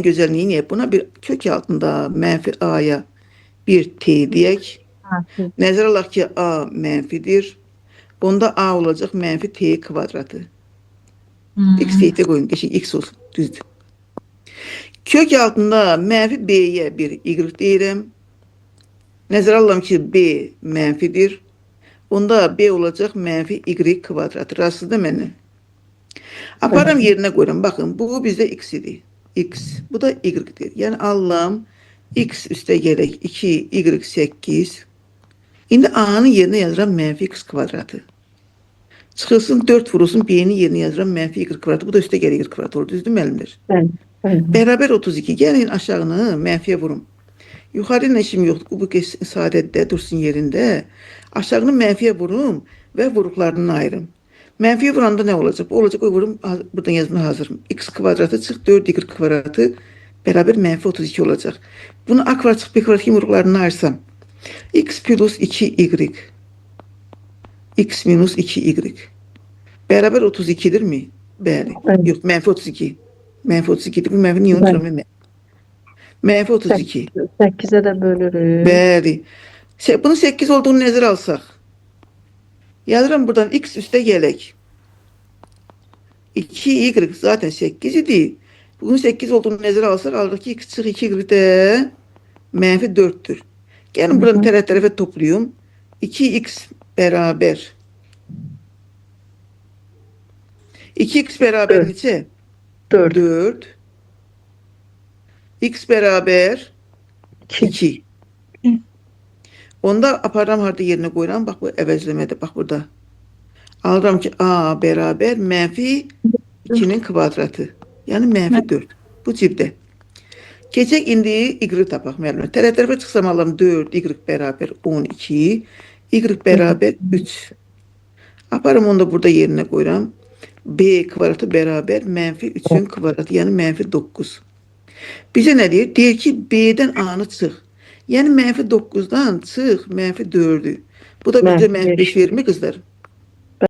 güzelliği niye? Buna bir kök altında menfi a'ya bir t diyek. Harfi. Nəzərə alaq ki, a mənfidir. Onda a olacaq mənfi t kvadratı. X Hmm. t qoyun, qəşəng x olsun, düzdür. Kök altında mənfi b'yə bir y deyirəm. Nəzərə alıram ki, b mənfidir. Onda b olacaq mənfi y kvadratı. Razısınız da mənlə? Aparam yerinə qoyuram. Baxın, bu bizdə x idi. X. Bu da y-dir. Yəni alıram x üstə gələk 2y8. İndi a-nın yerinə yazıram mənfi x kvadratı. Çıxılsın 4 vurulsun b-nin yerinə yazıram mənfi y kvadratı. Bu da üstə gəlir y kvadratı olur. Düzdür müəllimlər? Evet. Evet. Bərabər 32. Gəlin aşağını mənfiyə vurum. Yuxarı ilə işim yoxdur. Bu sadədə dursun yerində. Aşağını mənfiyə vurum və vuruqlarını ayırım. Mənfiyə vuranda nə olacaq? O olacaq, o vurum, buradan yazma hazırım. X kvadratı çıx, 4y kvadratı bərabər mənfi 32 olacaq. Bunu a kvadrat çıx, b kvadrat kimi vuruqlarını ayırsam. X plus 2y. X minus 2y. Bərabər 32'dir mi? Bəli. Evet. Yox, mənfi 32. Mənfi 32'dir. Bu mənfi niyə unuturam? Mənfi 32. 8'e de bölürüz. Bəli. Bunun 8 olduğunu nəzərə alsaq. Yazıram buradan x üstə gələk. 2y zaten 8 idi. Bunun 8 olduğunu nəzərə alsaq, alırıq ki, x çıx 2y də mənfi 4'tür. Gəlin buradan tərəf-tərəfə toplayım. 2x bərabər. 2x bərabər neçə? 4. 4. X bərabər 2. Onda aparıram harda yerinə qoyuram. Bax bu əvəzləmədə. Bax burada. Alıram ki a bərabər mənfi 2'nin kvadratı. Yəni mənfi 4. Bu cibdə. Keçək indi y tapaq müəllimə. Tərəf-tərəfə çıxsam alıram 4, y bərabər 12, y bərabər 3. Aparım onu da burada yerinə qoyuram. B kvadratı bərabər mənfi 3'ün kvadratı, yəni mənfi 9. Bizə nə deyir? Deyir ki, B-dən A-nı çıx. Yəni mənfi 9'dan çıx, mənfi 4'ü. Bu da bizə mənfi 5 verir mi qızlar?